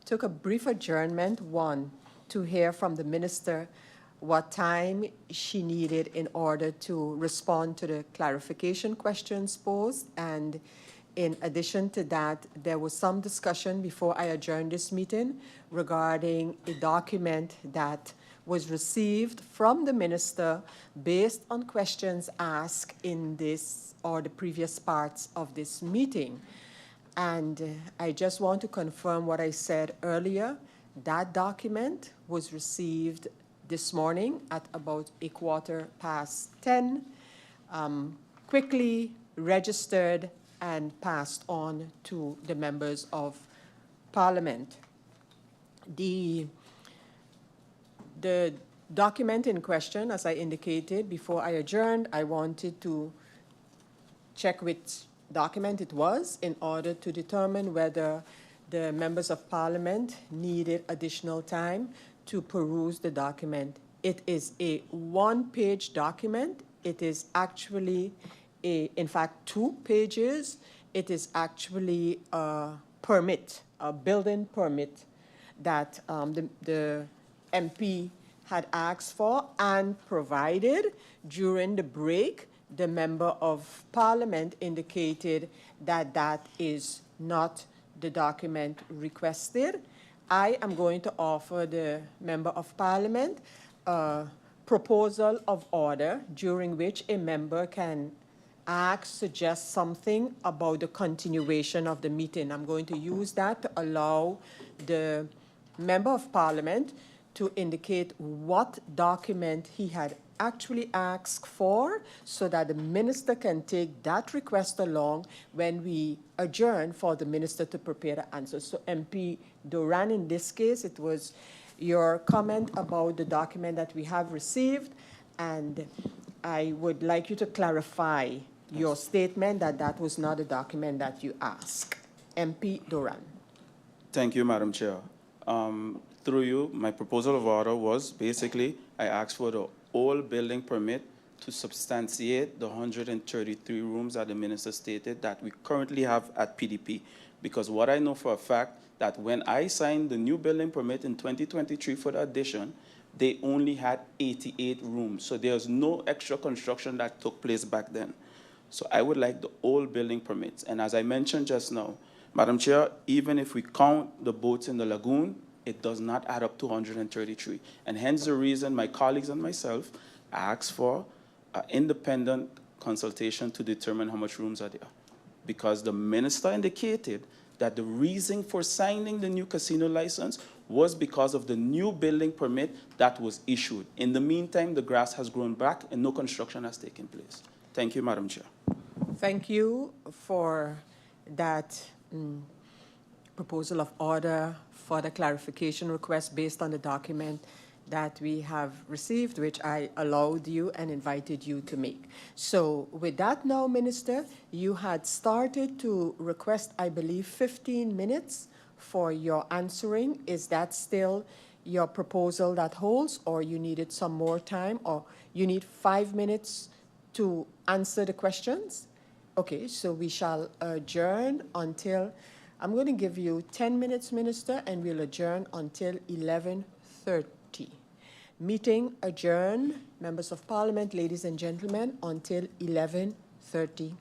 took a brief adjournment, one, to hear from the Minister what time she needed in order to respond to the clarification questions posed. And in addition to that, there was some discussion before I adjourned this meeting regarding a document that was received from the Minister based on questions asked in this or the previous parts of this meeting. And I just want to confirm what I said earlier. That document was received this morning at about 10:15, quickly registered and passed on to the members of Parliament. The document in question, as I indicated before I adjourned, I wanted to check which document it was in order to determine whether the members of Parliament needed additional time to peruse the document. It is a one-page document. It is actually in fact, 2 pages. It is actually a permit, a building permit that the MP had asked for and provided. During the break, the Member of Parliament indicated that that is not the document requested. I am going to offer the Member of Parliament a proposal of order during which a member can suggest something about the continuation of the meeting. I'm going to use that to allow the Member of Parliament to indicate what document he had actually asked for so that the Minister can take that request along when we adjourn for the Minister to prepare the answer. So MP Duran, in this case, it was your comment about the document that we have received, and I would like you to clarify your statement that that was not a document that you asked. MP Duran. Thank you, Madam Chair. Through you, my proposal of order was basically I asked for the old building permit to substantiate the 133 rooms that the Minister stated that we currently have at PDP. Because what I know for a fact that when I signed the new building permit in 2023 for the addition, they only had 88 rooms. So there's no extra construction that took place back then. So I would like the old building permits. And as I mentioned just now, Madam Chair, even if we count the boats in the lagoon, it does not add up to 133. And hence the reason my colleagues and myself asked for an independent consultation to determine how much rooms are there. Because the Minister indicated that the reason for signing the new casino license was because of the new building permit that was issued. In the meantime, the grass has grown back and no construction has taken place. Thank you, Madam Chair. Thank you for that proposal of order for the clarification request based on the document that we have received, which I allowed you and invited you to make. So with that now, Minister, you had started to request, I believe, 15 minutes for your answering. Is that still your proposal that holds, or you needed some more time, or you need 5 minutes to answer the questions? Okay, so we shall adjourn until, I'm going to give you 10 minutes, Minister, and we'll adjourn until 11:30. Meeting adjourned, Members of Parliament, ladies and gentlemen, until 11:30.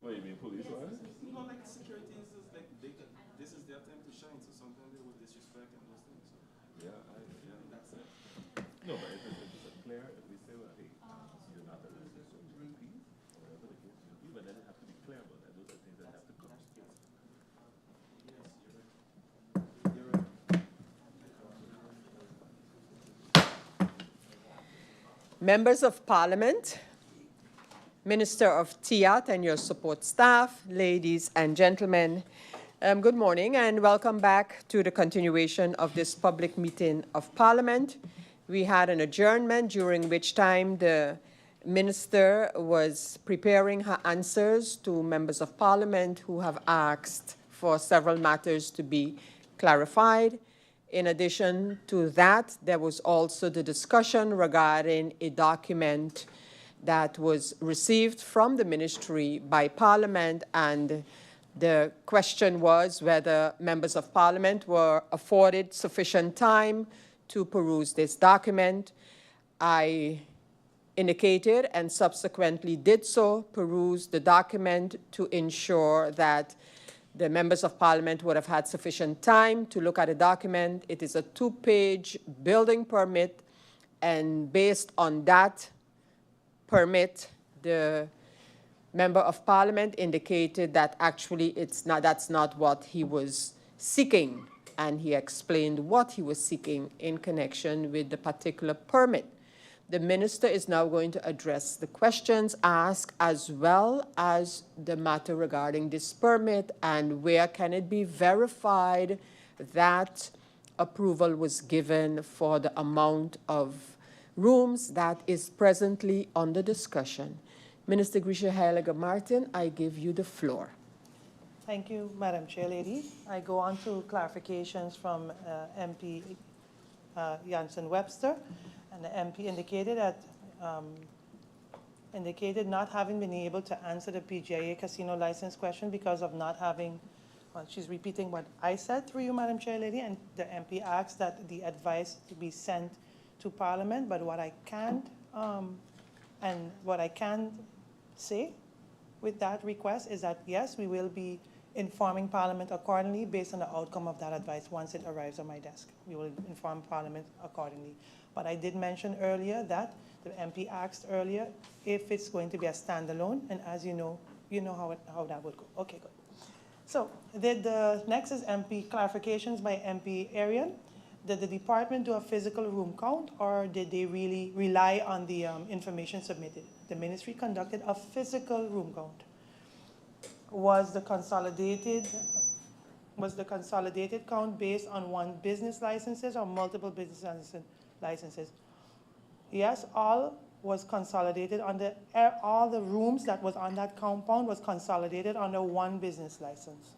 What, you mean police wise? You know, like security is just like this is their time to shine, so sometimes they will disrespect and those things. So. Yeah, That's it. no, but if it's clear, if we say, well, hey, you're not a resident, so you repeat, or whatever the case may be, but then it have to be clear about that. Those are things that have to come. Members of Parliament, Minister of TIAT and your support staff, ladies and gentlemen, good morning and welcome back to the continuation of this public meeting of Parliament. We had an adjournment during which time the Minister was preparing her answers to members of Parliament who have asked for several matters to be clarified. In addition to that, there was also the discussion regarding a document that was received from the Ministry by Parliament, and the question was whether members of Parliament were afforded sufficient time to peruse this document. I indicated and subsequently did so, peruse the document to ensure that the members of Parliament would have had sufficient time to look at a document. It is a 2-page building permit, and based on that permit, the Member of Parliament indicated that actually that's not what he was seeking, and he explained what he was seeking in connection with the particular permit. The Minister is now going to address the questions asked as well as the matter regarding this permit and where can it be verified that approval was given for the amount of rooms that is presently under discussion. Minister Grisha Heiliger Martin, I give you the floor. Thank you, Madam Chair Lady. I go on to clarifications from MP Jansen Webster. And the MP indicated that not having been able to answer the PGIA casino license question because of not having, well, she's repeating what I said through you, Madam Chair Lady, and the MP asked that the advice to be sent to Parliament. But what I can't say with that request is that yes, we will be informing Parliament accordingly based on the outcome of that advice once it arrives on my desk. We will inform Parliament accordingly. But I did mention earlier that the MP asked earlier if it's going to be a standalone, and as you know how that would go. Okay, good. So the next is MP clarifications by MP Arian. Did the department do a physical room count, or did they really rely on the information submitted? The ministry conducted a physical room count. Was the consolidated count based on one business licenses or multiple business licenses? Yes, all was consolidated under all the rooms that was on that compound was consolidated under one business license.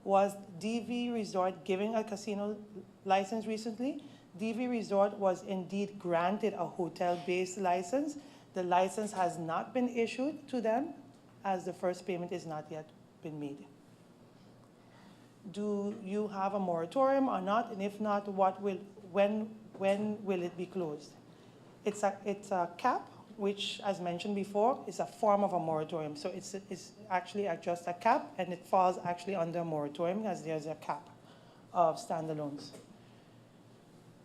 Was DV Resort giving a casino license recently? DV Resort was indeed granted a hotel-based license. The license has not been issued to them as the first payment is not yet been made. Do you have a moratorium or not? And if not, when will it be closed? It's a cap, which, as mentioned before, is a form of a moratorium. So it's actually just a cap, and it falls actually under a moratorium as there's a cap of standalones.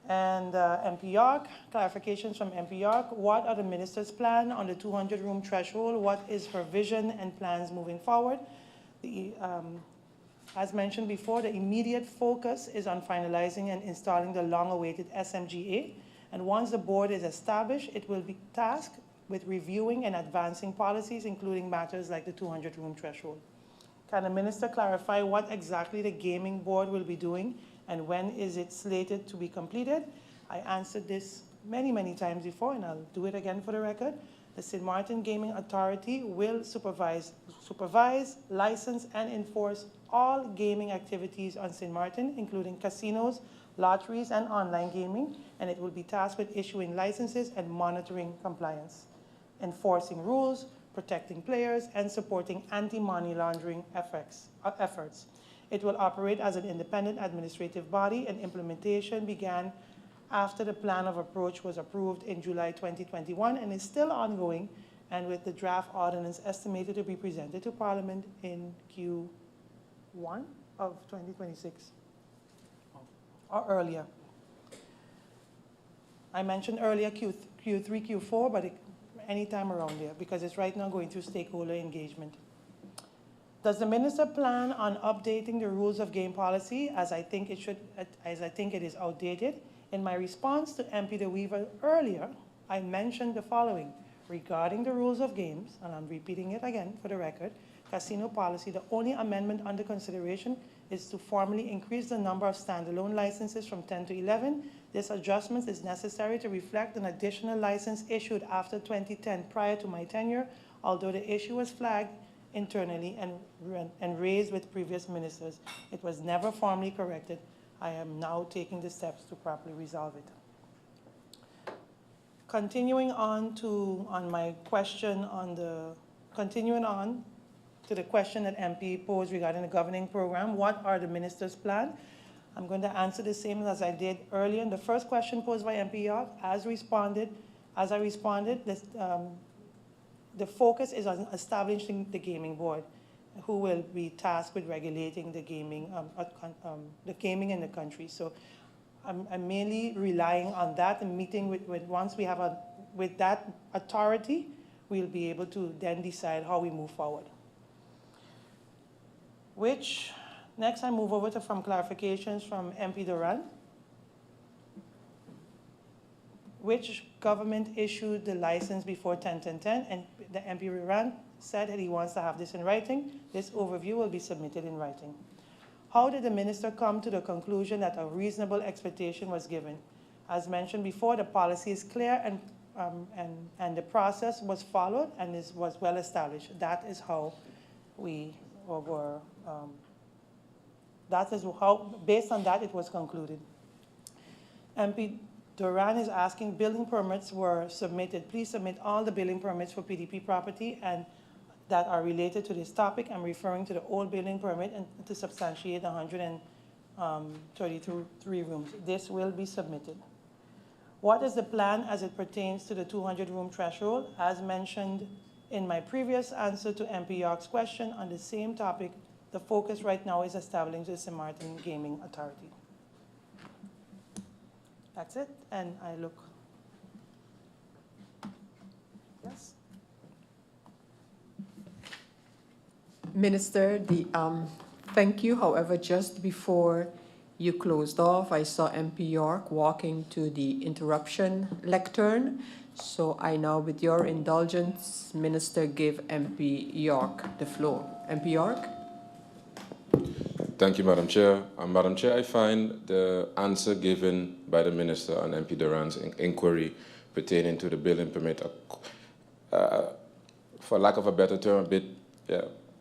And MP York, clarifications from MP York. What are the minister's plan on the 200-room threshold? What is her vision and plans moving forward? As mentioned before, the immediate focus is on finalizing and installing the long-awaited SMGA. And once the board is established, it will be tasked with reviewing and advancing policies, including matters like the 200-room threshold. Can the minister clarify what exactly the gaming board will be doing and when is it slated to be completed? I answered this many, many times before, and I'll do it again for the record. The St. Martin Gaming Authority will supervise, license, and enforce all gaming activities on St. Martin, including casinos, lotteries, and online gaming, and it will be tasked with issuing licenses and monitoring compliance, enforcing rules, protecting players, and supporting anti-money laundering efforts. It will operate as an independent administrative body, and implementation began after the plan of approach was approved in July 2021 and is still ongoing and with the draft ordinance estimated to be presented to Parliament in Q1 of 2026 or earlier. I mentioned earlier Q3, Q4, but anytime around there, because it's right now going through stakeholder engagement. Does the minister plan on updating the rules of game policy as I think it is outdated? In my response to MP De Weaver earlier, I mentioned the following. Regarding the rules of games, and I'm repeating it again for the record, casino policy, the only amendment under consideration is to formally increase the number of standalone licenses from 10 to 11. This adjustment is necessary to reflect an additional license issued after 2010 prior to my tenure, although the issue was flagged internally and raised with previous ministers. It was never formally corrected. I am now taking the steps to properly resolve it. Continuing on to the question that MP posed regarding the governing program, what are the minister's plans? I'm going to answer the same as I did earlier. In the first question posed by MP York, as I responded, the focus is on establishing the gaming board, who will be tasked with regulating the gaming in the country. So I'm mainly relying on that and meeting once we have with that authority, we'll be able to then decide how we move forward. Next I move over to from clarifications from MP Duran. Which government issued the license before 10/10/10? And the MP Duran said that he wants to have this in writing. This overview will be submitted in writing. How did the minister come to the conclusion that a reasonable expectation was given? As mentioned before, the policy is clear and the process was followed and was well established. That is how we were, based on that, it was concluded. MP Duran is asking, building permits were submitted. Please submit all the building permits for PDP property and that are related to this topic. I'm referring to the old building permit and to substantiate 133 rooms. This will be submitted. What is the plan as it pertains to the 200-room threshold? As mentioned in my previous answer to MP York's question on the same topic, the focus right now is establishing the St. Martin Gaming Authority. That's it, and I look. Yes? Minister, thank you. However, just before you closed off, I saw MP York walking to the interruption lectern. So I now, with your indulgence, Minister, give MP York the floor. MP York? Thank you, Madam Chair. Madam Chair, I find the answer given by the Minister on MP Duran's inquiry pertaining to the building permit, for lack of a better term, a bit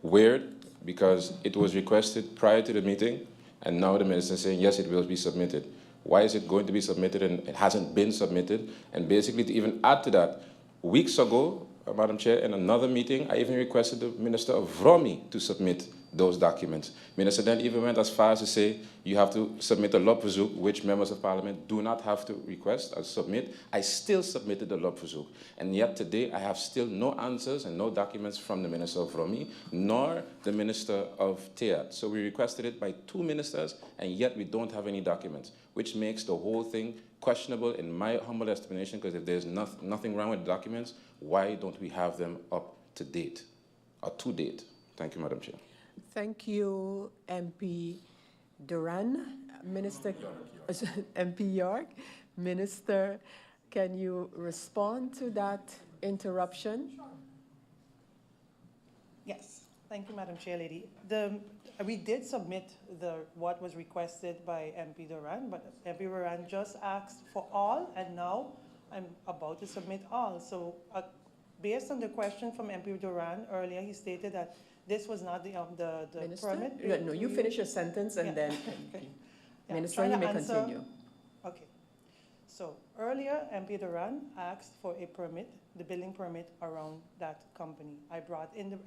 weird, because it was requested prior to the meeting, and now the Minister is saying, yes, it will be submitted. Why is it going to be submitted and it hasn't been submitted? And basically, to even add to that, weeks ago, Madam Chair, in another meeting, I even requested the Minister of Vromi to submit those documents. Minister then even went as far as to say, you have to submit a lobverzoek, which members of parliament do not have to request or submit. I still submitted the lobverzoek. And yet today, I have still no answers and no documents from the Minister of Vromi, nor the Minister of Teat. So we requested it by 2 ministers, and yet we don't have any documents, which makes the whole thing questionable in my humble estimation, because if there's nothing wrong with the documents, why don't we have them up to date, or to date? Thank you, Madam Chair. Thank you, MP Duran. Minister, MP York. Minister, can you respond to that interruption? Sure. Yes, thank you, Madam Chair Lady. We did submit what was requested by MP Duran, but MP Duran just asked for all, and now I'm about to submit all. So based on the question from MP Duran earlier, he stated that this was not the permit. No, you finish your sentence and then, okay. Minister, you may continue. Okay. So earlier, MP Duran asked for a permit, the building permit around that company. I brought in the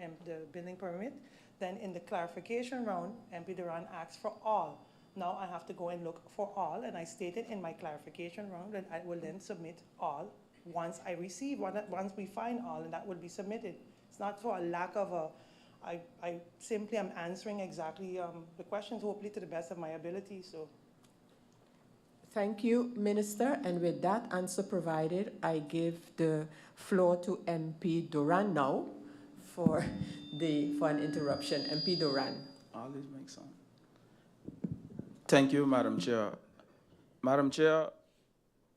building permit. Then in the clarification round, MP Duran asked for all. Now I have to go and look for all, and I stated in my clarification round that I will then submit all once I receive, once we find all, and that would be submitted. It's not for a lack of a, I simply am answering exactly the questions, hopefully to the best of my ability, so. Thank you, Minister. And with that answer provided, I give the floor to MP Duran now for an interruption. MP Duran. All these make sense. Thank you, Madam Chair. Madam Chair,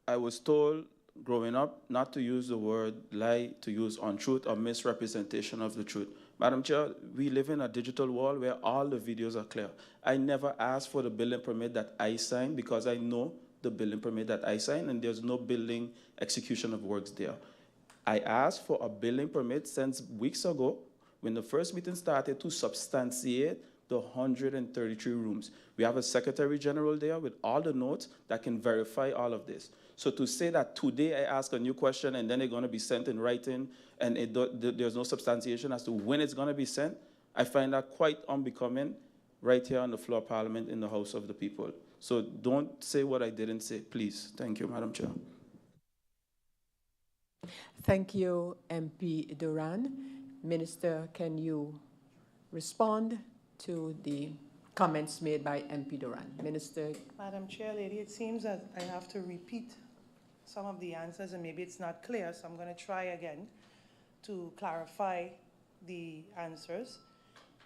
I was told growing up not to use the word lie, to use untruth or misrepresentation of the truth. Madam Chair, we live in a digital world where all the videos are clear. I never asked for the building permit that I signed because I know the building permit that I signed and there's no building execution of works there. I asked for a building permit since weeks ago when the first meeting started to substantiate the 133 rooms. We have a Secretary General there with all the notes that can verify all of this. So to say that today I ask a new question and then they're going to be sent in writing and there's no substantiation as to when it's going to be sent, I find that quite unbecoming right here on the floor of Parliament in the House of the People. So don't say what I didn't say, please. Thank you, Madam Chair. Thank you, MP Duran. Minister, can you respond to the comments made by MP Duran? Minister. Madam Chair, Lady, it seems that I have to repeat some of the answers and maybe it's not clear, so I'm going to try again to clarify the answers.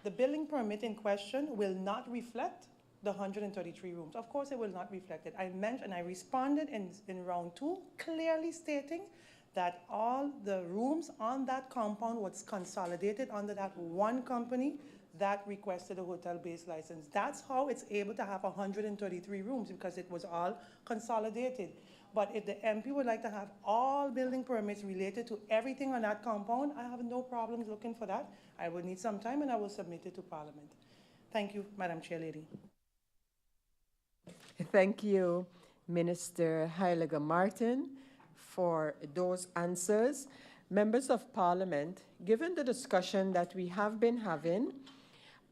The building permit in question will not reflect the 133 rooms. Of course, it will not reflect it. I mentioned, I responded in round 2, clearly stating that all the rooms on that compound was consolidated under that one company that requested a hotel-based license. That's how it's able to have 133 rooms, because it was all consolidated. But if the MP would like to have all building permits related to everything on that compound, I have no problems looking for that. I would need some time and I will submit it to Parliament. Thank you, Madam Chair Lady. Thank you, Minister Heiliger Martin, for those answers. Members of Parliament, given the discussion that we have been having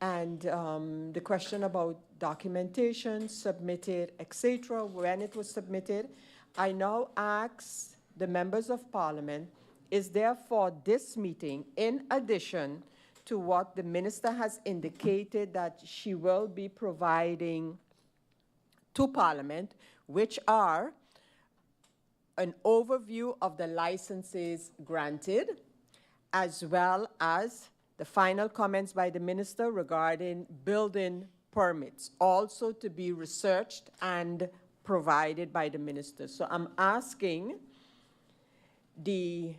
and the question about documentation submitted, etc., when it was submitted, I now ask the members of Parliament, is there for this meeting, in addition to what the Minister has indicated that she will be providing to Parliament, which are an overview of the licenses granted, as well as the final comments by the Minister regarding building permits, also to be researched and provided by the Minister. So I'm asking the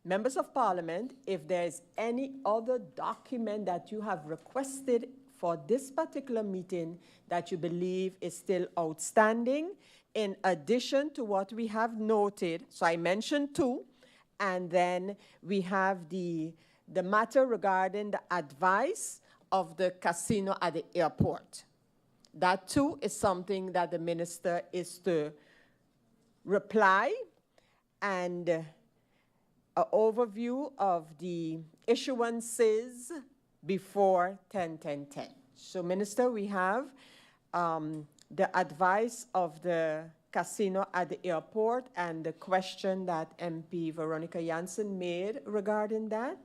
members of Parliament if there's any other document that you have requested for this particular meeting that you believe is still outstanding, in addition to what we have noted. So I mentioned 2, and then we have the matter regarding the advice of the casino at the airport. That too is something that the Minister is to reply, and an overview of the issuances before 10/10/10. So, Minister, we have the advice of the casino at the airport and the question that MP Veronica Janssen made regarding that.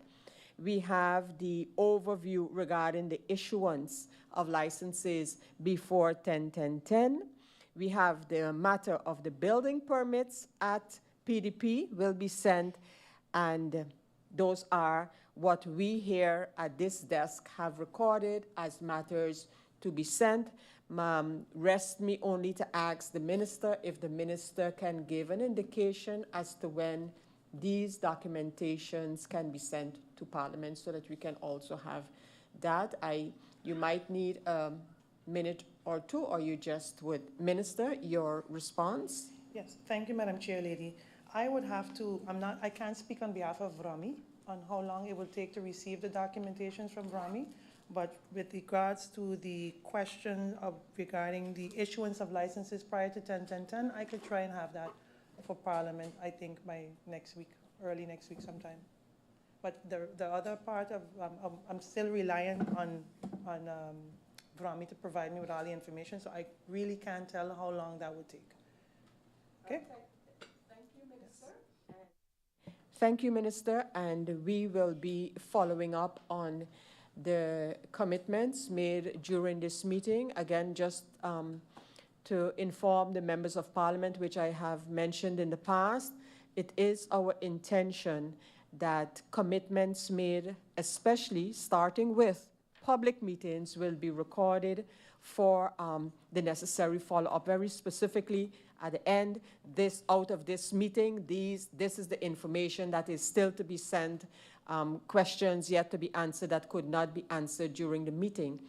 We have the overview regarding the issuance of licenses before 10/10/10. We have the matter of the building permits at PDP will be sent, and those are what we here at this desk have recorded as matters to be sent. Rest me only to ask the Minister if the Minister can give an indication as to when these documentations can be sent to Parliament so that we can also have that. You might need a minute or 2, or you just would. Minister, your response? Yes, thank you, Madam Chair Lady. I would have to, I can't speak on behalf of RAMI on how long it will take to receive the documentations from RAMI, but with regards to the question regarding the issuance of licenses prior to 10/10/10, I could try and have that for Parliament, I think by next week, early next week sometime. But the other part of, I'm still relying on RAMI to provide me with all the information, so I really can't tell how long that would take. Okay? Thank you, Minister, and we will be following up on the commitments made during this meeting. Again, just to inform the members of Parliament, which I have mentioned in the past, it is our intention that commitments made, especially starting with public meetings, will be recorded for the necessary follow-up. Very specifically, at the end, out of this meeting, this is the information that is still to be sent, questions yet to be answered that could not be answered during the meeting.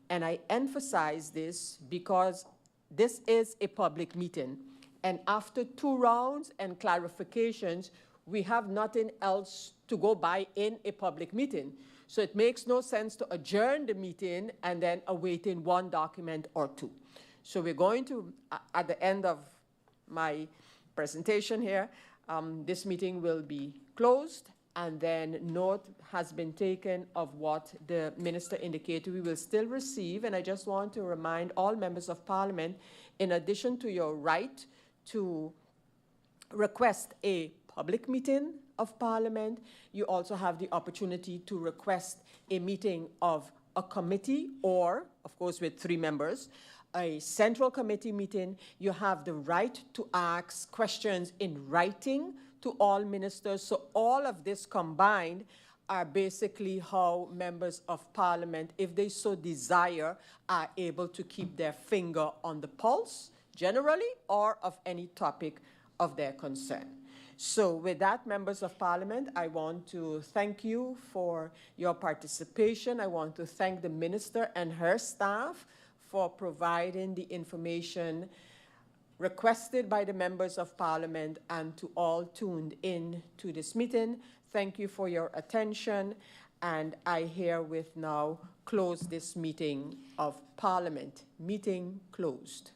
And I emphasize this because this is a public meeting. And after 2 rounds and clarifications, we have nothing else to go by in a public meeting. So it makes no sense to adjourn the meeting and then awaiting 1 document or 2. So we're going to, at the end of my presentation here, this meeting will be closed, and then note has been taken of what the minister indicated. We will still receive, and I just want to remind all members of Parliament, in addition to your right to request a public meeting of Parliament, you also have the opportunity to request a meeting of a committee or, of course, with 3 members, a central committee meeting. You have the right to ask questions in writing to all ministers. So all of this combined are basically how members of Parliament, if they so desire, are able to keep their finger on the pulse, generally, or of any topic of their concern. So with that, members of Parliament, I want to thank you for your participation. I want to thank the minister and her staff for providing the information requested by the members of Parliament, and to all tuned in to this meeting. Thank you for your attention, and I herewith now close this meeting of Parliament. Meeting closed.